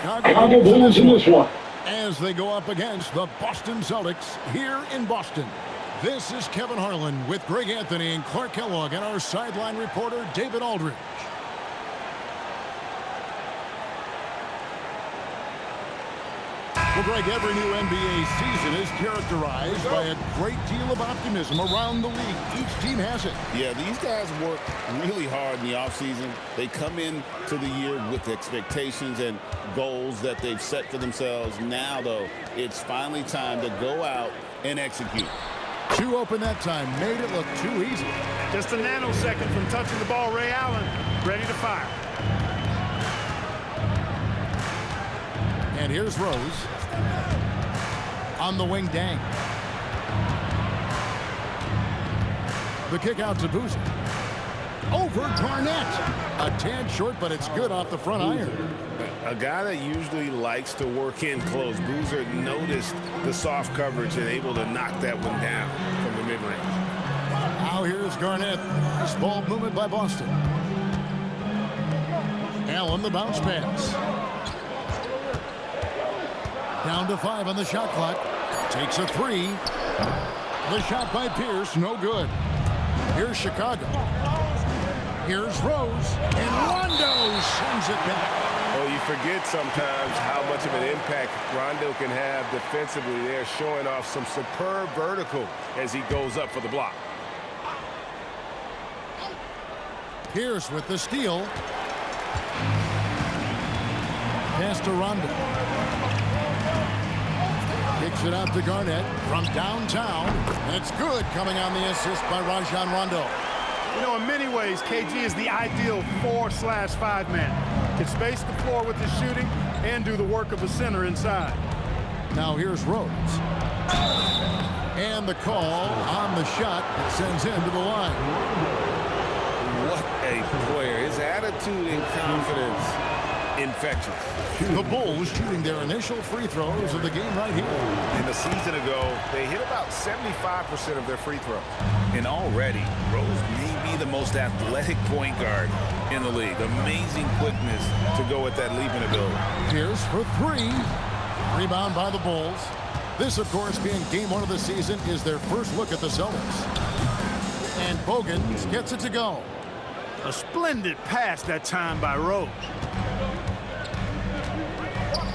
Chicago Bulls in this one. As they go up against the Boston Celtics here in Boston. This is Kevin Harlan with Greg Anthony and Clark Kellogg and our sideline reporter David Aldridge. Well, Greg, every new NBA season is characterized by a great deal of optimism around the league. Each team has it. Yeah, these guys work really hard in the offseason. They come into the year with expectations and goals that they've set for themselves. Now, though, it's finally time to go out and execute. Two open that time, made it look too easy. Just a nanosecond from touching the ball, Ray Allen ready to fire. And here's Rose. On the wing, Dang. The kick out to Boozer. Over Garnett. A tad short, but it's good off the front iron. A guy that usually likes to work in close. Boozer noticed the soft coverage and able to knock that one down from the mid-range. Now here's Garnett. This ball movement by Boston. Allen, the bounce pass. Down to 5 on the shot clock. Takes a 3. The shot by Pierce, no good. Here's Chicago. Here's Rose. And Rondo sends it back. Oh, you forget sometimes how much of an impact Rondo can have defensively. They're showing off some superb vertical as he goes up for the block. Pierce with the steal. Pass to Rondo. Kicks it out to Garnett from downtown. And it's good, coming on the assist by Rajon Rondo. You know, in many ways, KG is the ideal 4/5 man. Can space the floor with his shooting and do the work of a center inside. Now here's Rose. And the call on the shot that sends him to the line. What a player. His attitude and confidence, infectious. The Bulls shooting their initial free throws of the game right here. In the season ago, they hit about 75% of their free throws. And already, Rose may be the most athletic point guard in the league. Amazing quickness to go at that leaping ability. Pierce for 3. Rebound by the Bulls. This, of course, being game 1 of the season, is their first look at the Celtics. And Bogans gets it to go. A splendid pass that time by Rose.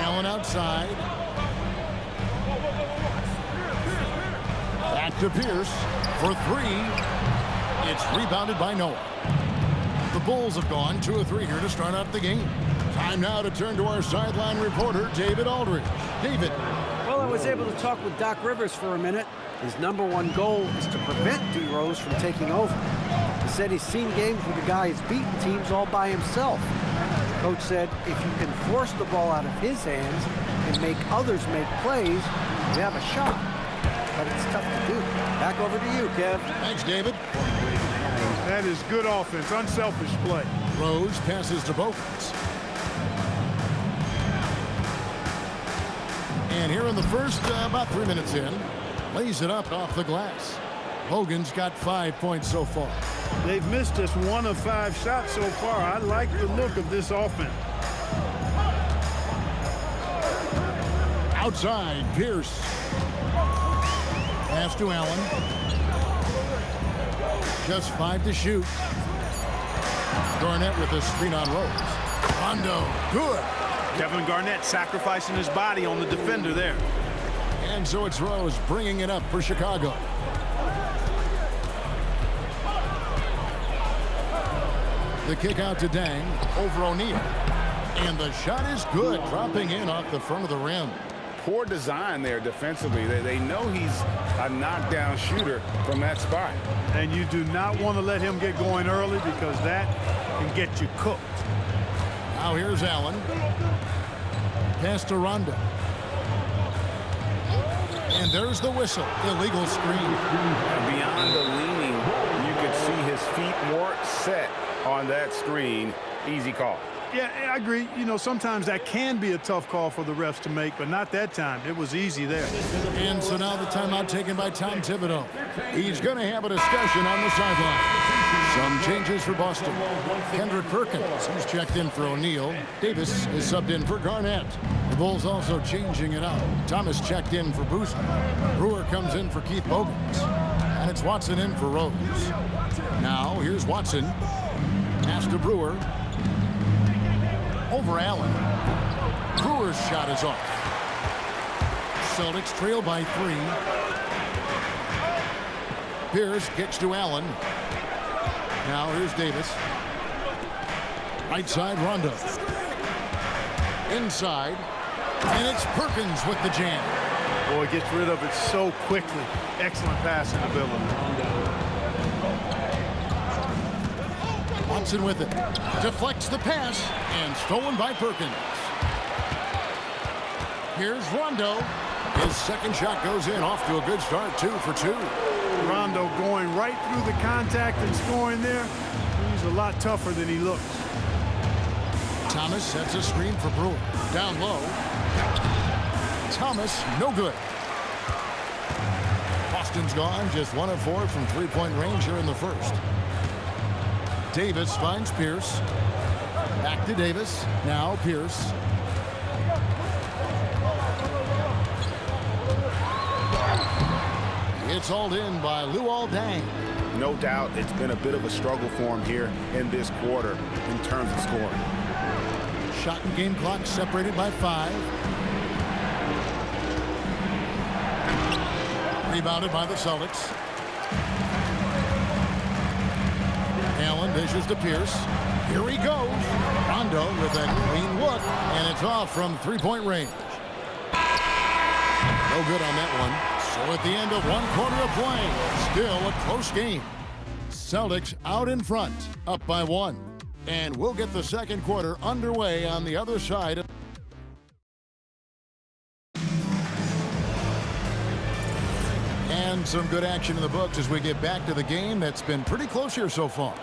Allen outside. Back to Pierce for 3. It's rebounded by Noah. The Bulls have gone 2 of 3 here to start out the game. Time now to turn to our sideline reporter, David Aldridge. David. Well, I was able to talk with Doc Rivers for a minute. His #1 goal is to prevent D. Rose from taking over. He said he's seen games where the guy has beaten teams all by himself. Coach said if you can force the ball out of his hands and make others make plays, you have a shot. But it's tough to do. Back over to you, Kev. Thanks, David. That is good offense, unselfish play. Rose passes to Bogans. And here in the first, about 3 minutes in, lays it up off the glass. Bogans got 5 points so far. They've missed just 1 of 5 shots so far. I like the look of this offense. Outside, Pierce. Pass to Allen. Just 5 to shoot. Garnett with a screen on Rose. Rondo, good. Kevin Garnett sacrificing his body on the defender there. And so it's Rose bringing it up for Chicago. The kick out to Dang over O'Neal. And the shot is good, dropping in off the front of the rim. Poor design there defensively. They know he's a knockdown shooter from that spot. And you do not want to let him get going early because that can get you cooked. Now here's Allen. Pass to Rondo. And there's the whistle. Illegal screen. And beyond the leaning, you could see his feet weren't set on that screen. Easy call. Yeah, I agree. You know, sometimes that can be a tough call for the refs to make, but not that time. It was easy there. And so now the timeout taken by Tom Thibodeau. He's going to have a discussion on the sideline. Some changes for Boston. Kendrick Perkins, he's checked in for O'Neal. Davis is subbed in for Garnett. The Bulls also changing it up. Thomas checked in for Boozer. Brewer comes in for Keith Bogans. And it's Watson in for Rose. Now, here's Watson. Pass to Brewer. Over Allen. Brewer's shot is off. Celtics trail by 3. Pierce kicks to Allen. Now here's Davis. Right side, Rondo. Inside. And it's Perkins with the jam. Boy, gets rid of it so quickly. Excellent passing ability. Watson with it. Deflects the pass. And stolen by Perkins. Here's Rondo. His second shot goes in. Off to a good start. 2 for 2. Rondo going right through the contact and scoring there. He's a lot tougher than he looks. Thomas sets a screen for Brewer. Down low. Thomas, no good. Boston's gone. Just 1 of 4 from three-point range here in the first. Davis finds Pierce. Back to Davis. Now Pierce. It's hauled in by Luol Deng. No doubt it's been a bit of a struggle for him here in this quarter in terms of scoring. Shot and game clock separated by 5. Rebounded by the Celtics. Allen dishes to Pierce. Here he goes. Rondo with a clean look, and it's off from three-point range. No good on that one. So at the end of 1 quarter of play, still a close game. Celtics out in front, up by 1. And we'll get the second quarter underway on the other side. And some good action in the books as we get back to the game that's been pretty close here so far.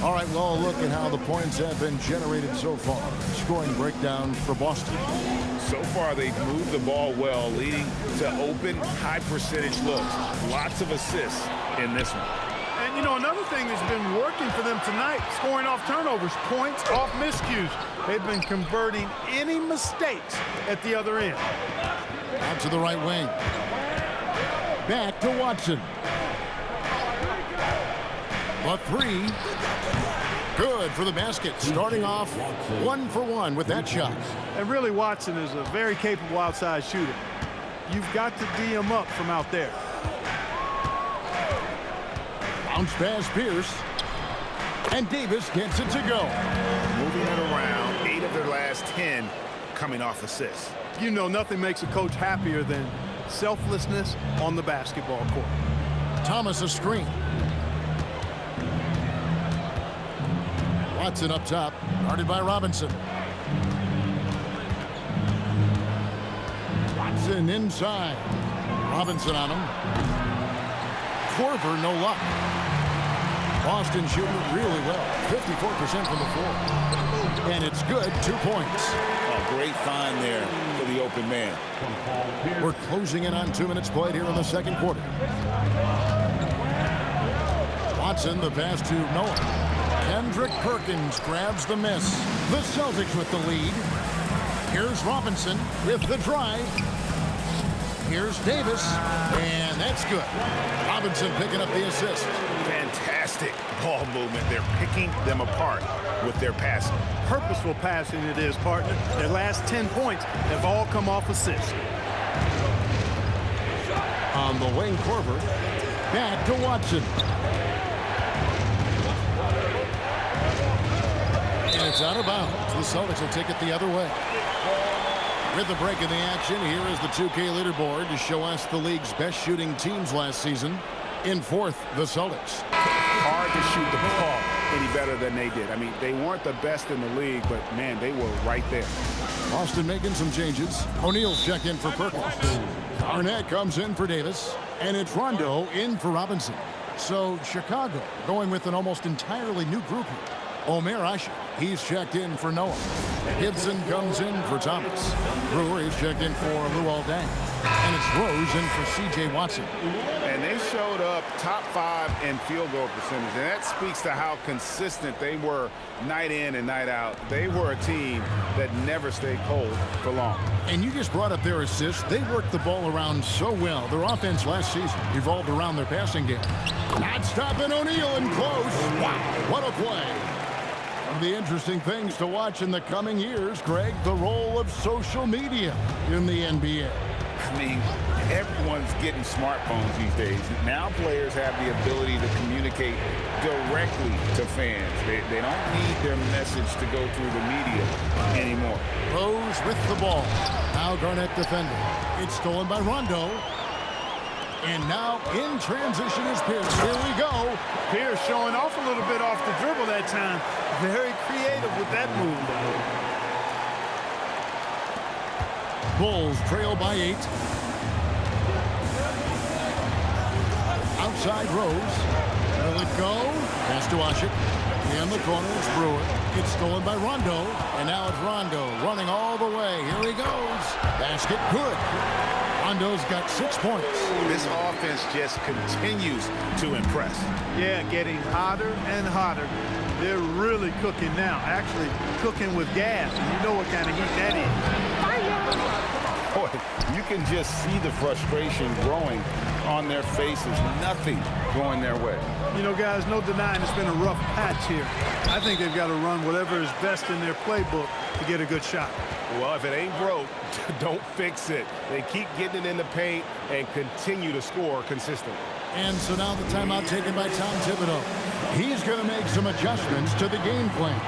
All right, well, look at how the points have been generated so far. Scoring breakdown for Boston. So far, they've moved the ball well, leading to open, high-percentage looks. Lots of assists in this one. And, you know, another thing that's been working for them tonight, scoring off turnovers, points off miscues. They've been converting any mistakes at the other end. Out to the right wing. Back to Watson. A 3. Good for the basket. Starting off 1 for 1 with that shot. And really, Watson is a very capable outside shooter. You've got to D him up from out there. Bounce pass Pierce. And Davis gets it to go. Moving it around, 8 of their last 10 coming off assists. You know, nothing makes a coach happier than selflessness on the basketball court. Thomas a screen. Watson up top, guarded by Robinson. Watson inside. Robinson on him. Korver, no luck. Boston shooting really well. 54% from the floor. And it's good, 2 points. A great find there for the open man. We're closing in on 2 minutes played here in the second quarter. Watson, the pass to Noah. Kendrick Perkins grabs the miss. The Celtics with the lead. Here's Robinson with the drive. Here's Davis, and that's good. Robinson picking up the assist. Fantastic ball movement. They're picking them apart with their passing. Purposeful passing it is, partner. Their last 10 points have all come off assists. On the wing, Korver. Back to Watson. And it's out of bounds. The Celtics will take it the other way. With the break in the action, here is the 2K leaderboard to show us the league's best shooting teams last season. In 4th, the Celtics. Hard to shoot the ball any better than they did. I mean, they weren't the best in the league, but, man, they were right there. Boston making some changes. O'Neal's check in for Perkins. Garnett comes in for Davis. And it's Rondo in for Robinson. So Chicago going with an almost entirely new group here. Omer Ashe, he's checked in for Noah. Gibson comes in for Thomas. Brewer is checked in for Luol Deng. And it's Rose in for C.J. Watson. And they showed up top 5 in field goal percentage. And that speaks to how consistent they were night in and night out. They were a team that never stayed cold for long. And you just brought up their assists. They worked the ball around so well. Their offense last season revolved around their passing game. Not stopping O'Neal and close. Wow, what a play. One of the interesting things to watch in the coming years, Greg, the role of social media in the NBA. I mean, everyone's getting smartphones these days. Now players have the ability to communicate directly to fans. They don't need their message to go through the media anymore. Rose with the ball. Now Garnett defending. It's stolen by Rondo. And now in transition is Pierce. Here we go. Pierce showing off a little bit off the dribble that time. Very creative with that move. Bulls trail by 8. Outside Rose. Will it go? Pass to Ashe. In the corner is Brewer. It's stolen by Rondo. And now it's Rondo running all the way. Here he goes. Basket good. Rondo's got 6 points. This offense just continues to impress. Yeah, getting hotter and hotter. They're really cooking now. Actually cooking with gas. And you know what kind of heat that is. Boy, you can just see the frustration growing on their faces. Nothing going their way. You know, guys, no denying it's been a rough patch here. I think they've got to run whatever is best in their playbook to get a good shot. Well, if it ain't broke, don't fix it. They keep getting it in the paint and continue to score consistently. And so now the timeout taken by Tom Thibodeau. He's going to make some adjustments to the game plan.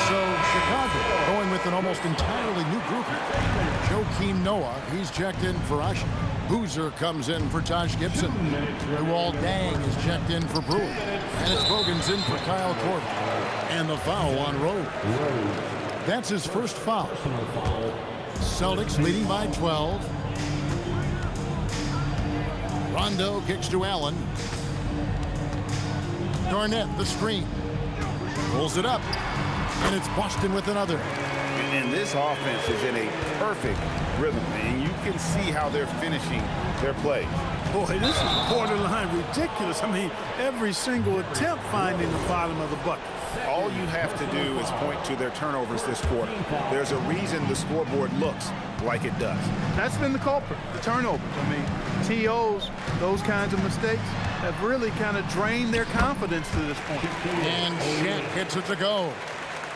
So Chicago going with an almost entirely new group. Joakim Noah, he's checked in for Ashe. Boozer comes in for Taj Gibson. Luol Deng is checked in for Brewer. And it's Bogan's in for Kyle Korver. And the foul on Rose. That's his first foul. Celtics leading by 12. Rondo kicks to Allen. Garnett, the screen. Pulls it up. And it's Boston with another. And this offense is in a perfect rhythm. And you can see how they're finishing their play. Boy, this is borderline ridiculous. I mean, every single attempt finding the bottom of the bucket. All you have to do is point to their turnovers this quarter. There's a reason the scoreboard looks like it does. That's been the culprit, the turnovers. I mean, TOs, those kinds of mistakes have really kind of drained their confidence to this point. And Shaq gets it to go.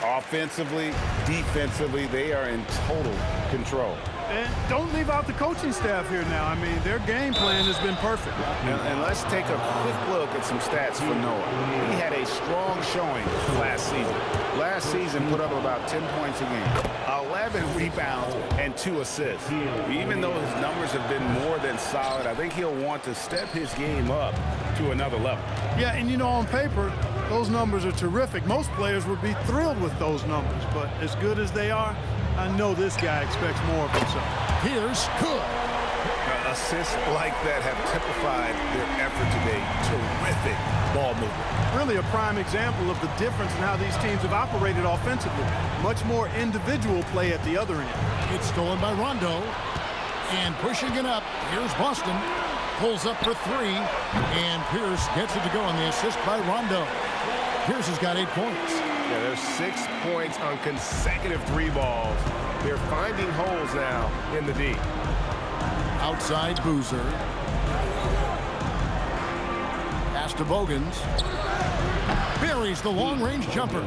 Offensively, defensively, they are in total control. And don't leave out the coaching staff here now. I mean, their game plan has been perfect. And let's take a quick look at some stats for Noah. He had a strong showing last season. Last season put up about 10 points a game, 11 rebounds, and 2 assists. Even though his numbers have been more than solid, I think he'll want to step his game up to another level. Yeah, and you know, on paper, those numbers are terrific. Most players would be thrilled with those numbers, but as good as they are, I know this guy expects more of himself. Pierce, good. Assists like that have typified their effort today. Terrific ball movement. Really a prime example of the difference in how these teams have operated offensively. Much more individual play at the other end. It's stolen by Rondo. And pushing it up, here's Boston. Pulls up for 3. And Pierce gets it to go on the assist by Rondo. Pierce has got 8 points. Yeah, there's 6 points on consecutive 3 balls. They're finding holes now in the D. Outside Boozer. Pass to Bogans. Buries the long-range jumper.